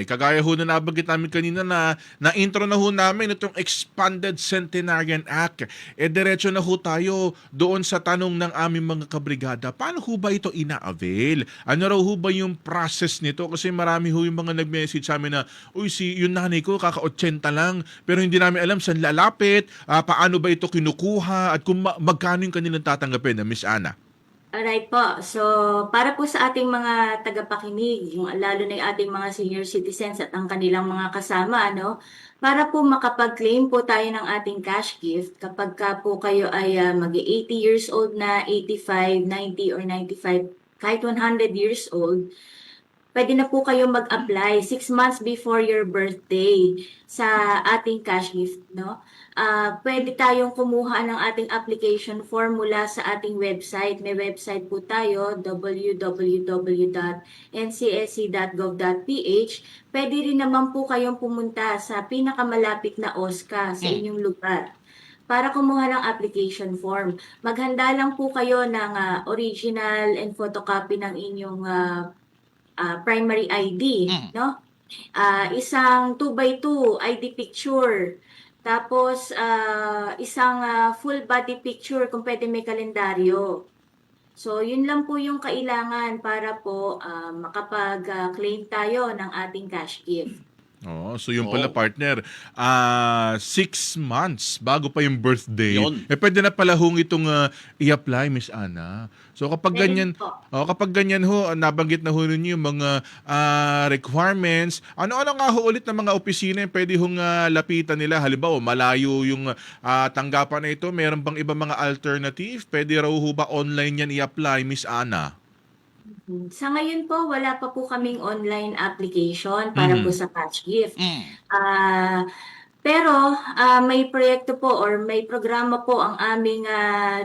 Kagaya ho na nabanggit namin kanina na-intro na ho namin itong Expanded Centenarian Act. Diretso na ho tayo doon sa tanong ng aming mga kabrigada. Paano ho ba ito ina-avail? Ano raw ho ba yung process nito? Kasi marami ho yung mga nag-message sa amin na, uy, yung nanay ko kaka-80 lang, pero hindi namin alam saan lalapit, paano ba ito kinukuha, at kung magkano yung kanilang tatanggapin na Miss Ana. Alright po. So, para po sa ating mga tagapakinig, yung lalo na yung ating mga senior citizens at ang kanilang mga kasama, ano, para po makapag-claim po tayo ng ating cash gift kapag ka po kayo ay mag-80 years old na, 85, 90 or 95, kahit 100 years old, pwede na po kayo mag-apply 6 months before your birthday sa ating cash gift, no? Pwede tayong kumuha ng ating application form mula sa ating website. May website po tayo, www.ncsc.gov.ph. Pwede rin naman po kayong pumunta sa pinakamalapit na OSCA sa inyong lugar para kumuha ng application form. Maghanda lang po kayo ng original and photocopy ng inyong primary ID, no? Isang 2 by 2 ID picture. Tapos isang full body picture kung pwede may kalendaryo. So, yun lang po yung kailangan para po makapag-claim tayo ng ating cash gift. Oo, so yung pala Oo. partner, 6 months bago pa yung birthday. Yun. Pwede na pala hong itong i-apply, Miss Ana. So kapag Pwede ganyan, po. kapag ganyan ho, nabanggit na ho ninyo yung mga requirements. Ano-ano nga ho ulit ng mga opisina yung pwede hong lapitan nila? Halimbawa, malayo yung tanggapan na ito. Meron bang iba mga alternative? Pwede raw ho ba online yan i-apply, Miss Ana? Sa ngayon po, wala pa po kaming online application para po sa cash gift. Ah, pero may proyekto po or may programa po ang aming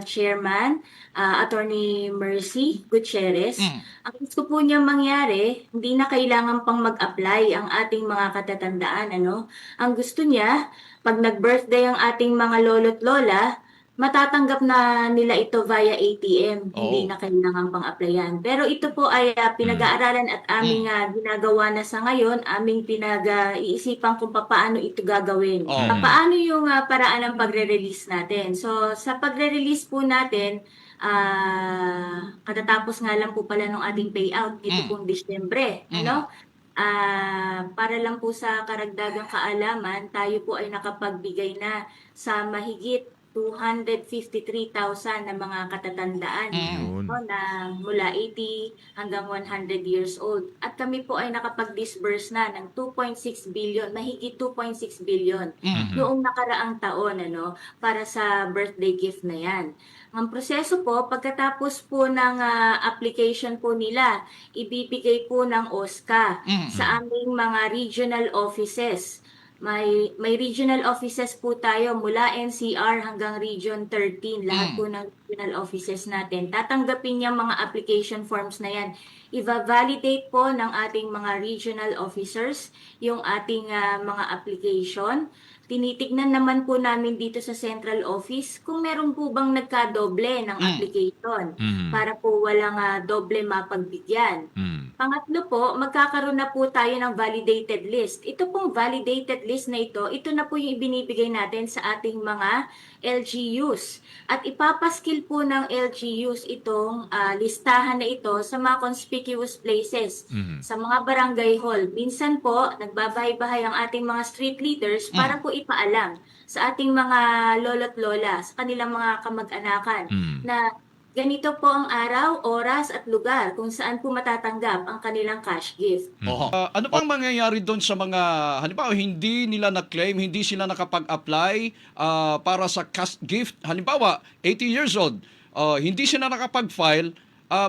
chairman, Attorney Mercy Gutierrez. Ang gusto po niya mangyari, hindi na kailangan pang mag-apply ang ating mga katatandaan. Ano? Ang gusto niya, pag nag-birthday ang ating mga lolo't lola, matatanggap na nila ito via ATM, hindi Oo. na kailangan pang applyan. Pero ito po ay pinag-aaralan at aming ginagawa na sa ngayon, aming pinag-iisipan kung paano ito gagawin. Oo. Paano yung paraan ng pagre-release natin. So, sa pagre-release po natin, katatapos nga lang po pala ng ating payout dito pong Disyembre, ano? Para lang po sa karagdagang kaalaman, tayo po ay nakapagbigay na sa mahigit 253,000 na mga katatandaan Yun. no, na mula 80 hanggang 100 years old. At kami po ay nakapag-disburse na ng 2.6 billion, mahigit 2.6 billion noong nakaraang taon ano, para sa birthday gift na yan. Ang proseso po, pagkatapos po ng application po nila, ibibigay po ng OSCA sa aming mga regional offices. May regional offices po tayo mula NCR hanggang Region 13. Lahat po ng regional offices natin. Tatanggapin yung mga application forms na yan. I-validate po ng ating mga regional officers yung ating mga application. Tinitignan naman po namin dito sa central office kung meron po bang nagkadoble ng application para po walang doble mapagbigyan. Pangatlo po, magkakaroon na po tayo ng validated list. Ito pong validated list na ito na po yung ibinibigay natin sa ating mga LGUs. At ipapaskill po ng LGUs itong listahan na ito sa mga conspicuous places, sa mga barangay hall. Minsan po, nagbabahay-bahay ang ating mga street leaders para po ipaalam sa ating mga lolo't lola, sa kanilang mga kamag-anakan na ganito po ang araw, oras at lugar kung saan po matatanggap ang kanilang cash gift. Oo. Ano pang mangyayari doon sa mga, halimbawa, hindi nila na-claim, hindi sila nakapag-apply para sa cash gift? Halimbawa, 80 years old, hindi sila nakapag-file,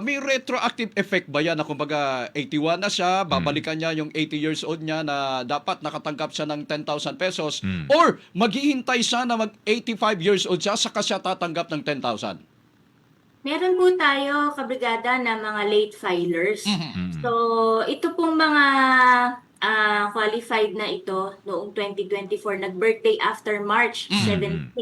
may retroactive effect ba yan na kumbaga 81 na siya, babalikan niya yung 80 years old niya na dapat nakatanggap siya ng 10,000 pesos or maghihintay siya na mag-85 years old siya saka siya tatanggap ng 10,000? Meron po tayo, kabrigada, na mga late filers. So, ito pong mga qualified na ito noong 2024, nag-birthday after March 17.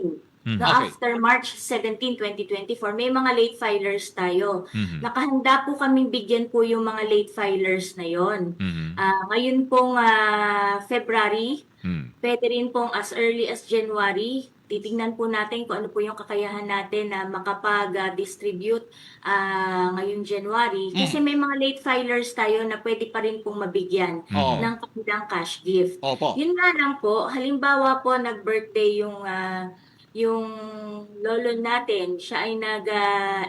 No, Okay. after March 17, 2024, may mga late filers tayo. Mhm. Nakahanda po kaming bigyan po yung mga late filers na yon. Mhm. Ngayon pong February, Mm. pwede rin pong as early as January. Titingnan po natin kung ano po yung kakayahan natin na makapag-distribute ngayong January. Kasi may mga late filers tayo na pwede pa rin pong mabigyan Oo. ng kanilang cash gift. Opo. Yun nga lang po, halimbawa po nag-birthday yung lolo natin, siya ay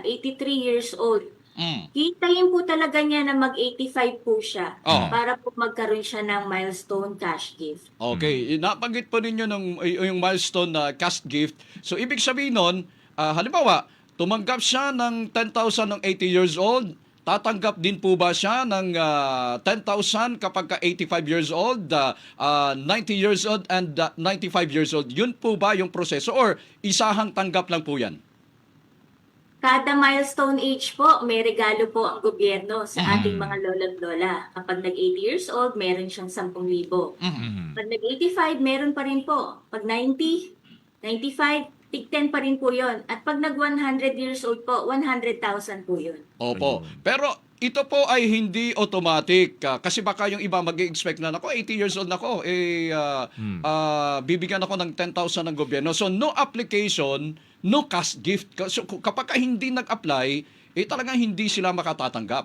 83 years old. Mm. Hintayin po talaga niya na mag-85 po siya Oo. para po magkaroon siya ng milestone cash gift. Okay, nabanggit po ninyo yung milestone na cash gift. So ibig sabihin nun, halimbawa, tumanggap siya ng 10,000 ng 80 years old, tatanggap din po ba siya ng 10,000 kapag ka 85 years old, 90 years old, and 95 years old? Yun po ba yung proseso or isahang tanggap lang po yan? Kada milestone age po, may regalo po ang gobyerno sa ating mga lolo't lola. Kapag nag-80 years old, meron siyang 10,000. Mhm. Pag nag-85, meron pa rin po. Pag 90, 95, tig 10 pa rin po yon. At pag nag-100 years old po, 100,000 po yun. Opo. Pero ito po ay hindi automatic. Kasi baka yung iba mag-expect na, ako, 80 years old na ako, bibigyan ako ng 10,000 ng gobyerno. So, no application, no cash gift. So, kapag ka hindi nag-apply, talagang hindi sila makatatanggap.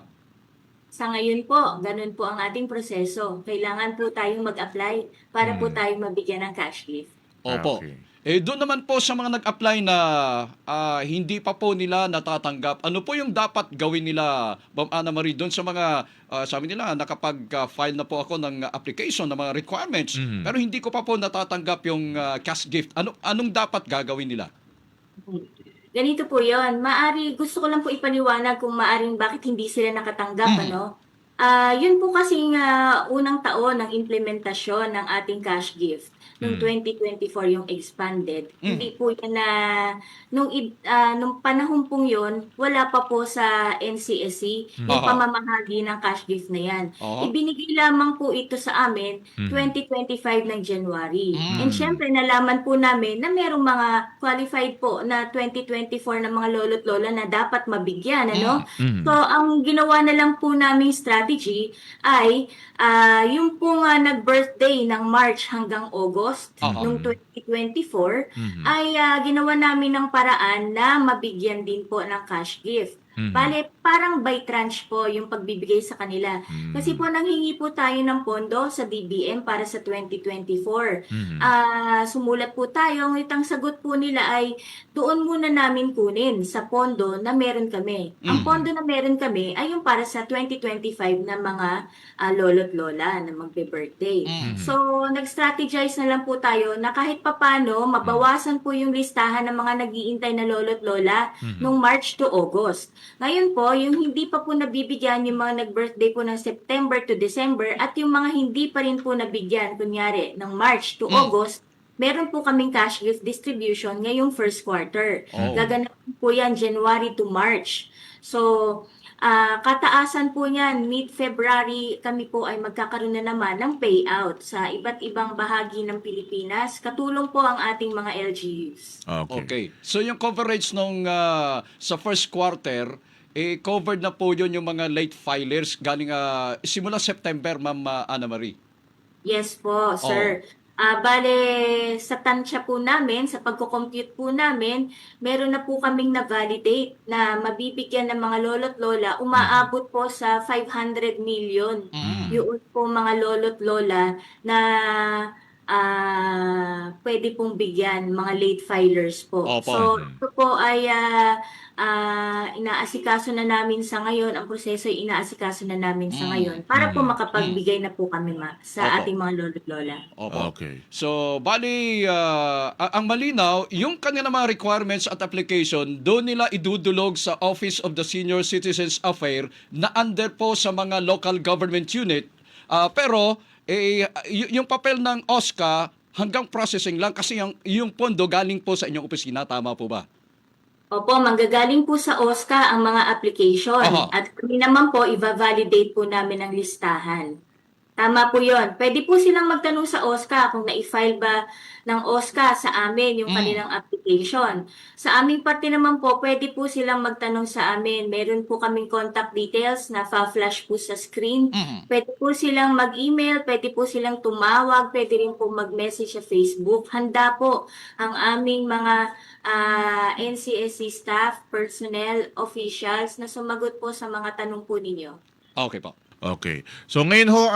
Sa ngayon po, ganun po ang ating proseso. Kailangan po tayong mag-apply para po tayong mabigyan ng cash gift. Opo. Okay. Doon naman po sa mga nag-apply na hindi pa po nila natatanggap, ano po yung dapat gawin nila, Ma'am Ana Marie, doon sa mga, sabi nila, nakapag-file na po ako ng application, ng mga requirements, pero hindi ko pa po natatanggap yung cash gift. Anong dapat gagawin nila? Ganito po yon. Gusto ko lang po ipaliwanag kung maaring bakit hindi sila nakatanggap, ano? Yun po kasing unang taon ng implementasyon ng ating cash gift. Noong 2024 yung expanded. Hindi po yan nung panahon pong yun, wala pa po sa NCSC yung pamamahagi ng cash gift na yan. Aha. Ibinigay lamang po ito sa amin 2025 ng January. And syempre, nalaman po namin na merong mga qualified po na 2024 na mga lolo't lola na dapat mabigyan, ano? So, ang ginawa na lang po naming strategy ay yung pong nag-birthday ng March hanggang August noong 2024 ay ginawa namin ng paraan na mabigyan din po ng cash gift. Bale, parang by tranche po yung pagbibigay sa kanila. Kasi po nanghingi po tayo ng pondo sa DBM para sa 2024. Sumulat po tayo, ngunit ang sagot po nila ay doon muna namin kunin sa pondo na meron kami. Ang pondo na meron kami ay yung para sa 2025 na mga lolo't lola na magbe-birthday. So, nag-strategize na lang po tayo na kahit papano mabawasan po yung listahan ng mga nag-iintay na lolo't lola nung March to August. Ngayon po, yung hindi pa po nabibigyan yung mga nag-birthday po ng September to December at yung mga hindi pa rin po nabigyan, kunyari, ng March to August, meron po kaming cash gift distribution ngayong first quarter. Gaganapin po yan January to March. So, kataasan po niyan, mid-February, kami po ay magkakaroon na naman ng payout sa iba't ibang bahagi ng Pilipinas. Katulong po ang ating mga LGUs. Okay. So yung coverage nung sa first quarter, covered na po yun yung mga late filers galing simula September, Ma'am Ana Marie. Yes po, sir. Bale, sa tansya po namin, sa pagko-compute po namin, meron na po kaming na-validate na mabibigyan ng mga lolo't lola, umaabot po sa 500 million. Yung po mga lolo't lola na pwede pong bigyan, mga late filers po. Opo. So, ito po ay inaasikaso na namin sa ngayon, ang proseso ay inaasikaso na namin sa ngayon para po makapagbigay na po kami sa Opo. ating mga lolo't lola. Opo. Okay. So, bali, ang malinaw, yung kanilang mga requirements at application, doon nila idudulog sa Office of the Senior Citizens Affairs na under po sa mga local government unit. Pero, yung papel ng OSCA, hanggang processing lang kasi yung pondo galing po sa inyong opisina. Tama po ba? Opo, manggagaling po sa OSCA ang mga application. Aha. At kami naman po, i-validate po namin ang listahan. Tama po yun. Pwede po silang magtanong sa OSCA kung na-file ba ng OSCA sa amin yung kanilang application. Sa aming parte naman po, pwede po silang magtanong sa amin. Meron po kaming contact details na flash po sa screen. Pwede po silang mag-email, pwede po silang tumawag, pwede rin po mag-message sa Facebook. Handa po ang aming mga NCSC staff, personnel, officials na sumagot po sa mga tanong po ninyo. Okay po. Okay. So ngayon ho,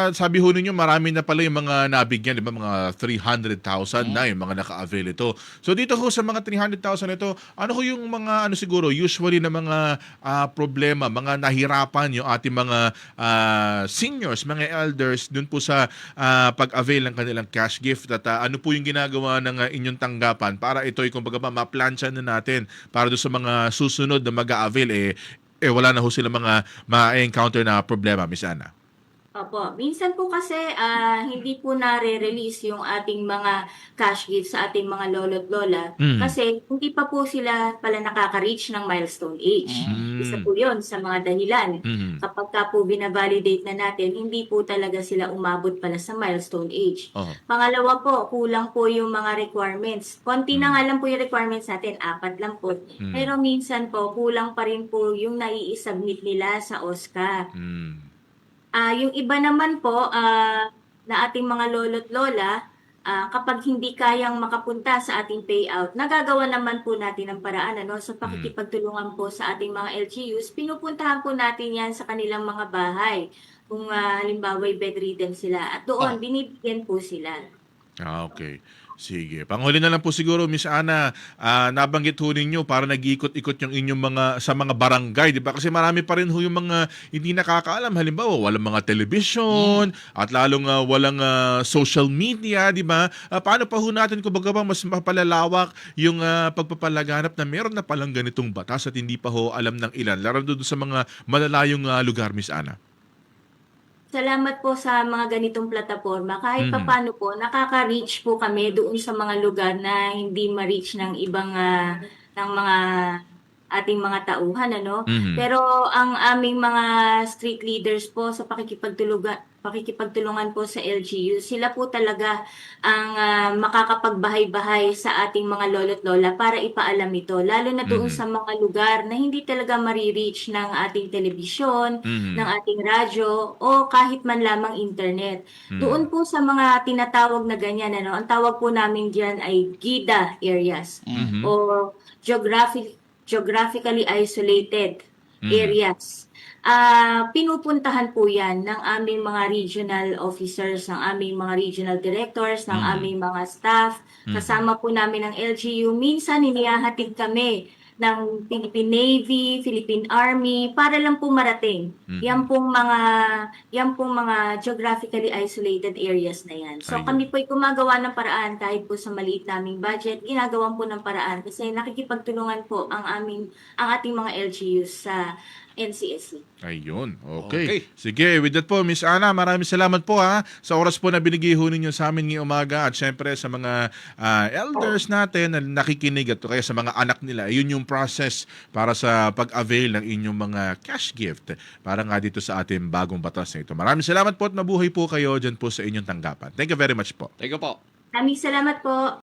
sabi ho ninyo marami na pala yung mga nabigyan, di ba? Mga 300,000 na yung mga naka-avail ito. So dito ho sa mga 300,000 ito, ano ho yung mga siguro usually na mga problema, mga nahirapan yung ating mga seniors, mga elders dun po sa pag-avail ng kanilang cash gift at ano po yung ginagawa ng inyong tanggapan para ito ay kumbaga ma-plansya na natin para doon sa mga susunod na mag-a-avail wala na ho sila mga ma-encounter na problema, Miss Ana. Opo. Minsan po kasi hindi po nare-release yung ating mga cash gifts sa ating mga lolo't lola kasi hindi pa po sila pala nakaka-reach ng milestone age. Isa po yun sa mga dahilan. Kapag ka po binavalidate na natin, hindi po talaga sila umabot pala sa milestone age. Pangalawa po, kulang po yung mga requirements. Konti na nga lang po yung requirements natin, 4 lang po. Pero minsan po, kulang pa rin po yung nai-submit nila sa OSCA. Yung iba naman po na ating mga lolo't lola, kapag hindi kayang makapunta sa ating payout, nagagawa naman po natin ang paraan sa pakikipagtulungan po sa ating mga LGUs. Pinupuntahan po natin yan sa kanilang mga bahay. Kung halimbawa bedridden sila. At doon, binibigyan po sila. Okay. Sige. Panghuli na lang po siguro, Miss Ana, nabanggit ho ninyo para nag-iikot-ikot yung inyong sa mga barangay, di ba? Kasi marami pa rin ho yung mga hindi nakakaalam. Halimbawa, walang mga television at lalong walang social media, di ba? Paano pa ho natin kung baga mas mapalalawak yung pagpapalaganap na meron na palang ganitong batas at hindi pa ho alam ng ilan, lalo doon sa mga malalayong lugar, Miss Ana? Salamat po sa mga ganitong plataforma. Kahit papaano po, nakaka-reach po kami doon sa mga lugar na hindi ma-reach ng ibang ng mga ating mga tauhan Pero ang aming mga street leaders po sa pakikipagtulungan po sa LGU, sila po talaga ang makakapagbahay-bahay sa ating mga lolo't lola para ipaalam ito, lalo na doon sa mga lugar na hindi talaga marireach ng ating telebisyon, ng ating radyo o kahit man lamang internet. Doon po sa mga tinatawag na ganyan ang tawag po namin diyan ay GIDA areas o geographically isolated areas. Pinupuntahan po yan ng aming mga regional officers, ng aming mga regional directors, ng aming mga staff. Kasama po namin ang LGU. Minsan, inihahatid kami ng Philippine Navy, Philippine Army, para lang po marating. Yan pong mga geographically isolated areas na yan. So Ayun. kami po'y gumagawa ng paraan kahit po sa maliit naming budget, ginagawan po ng paraan kasi nakikipagtulungan po ang ating mga LGUs sa NCSC. Ayun. Okay. Okay. Sige, with that po, Miss Ana, maraming salamat po sa oras po na binigay ho ninyo sa amin ngayong umaga at syempre sa mga elders natin na nakikinig at kaya sa mga anak nila. Yun yung process para sa pag-avail ng inyong mga cash gift para nga dito sa ating bagong batas na ito. Maraming salamat po at mabuhay po kayo dyan po sa inyong tanggapan. Thank you very much po. Thank you po. Maraming salamat po.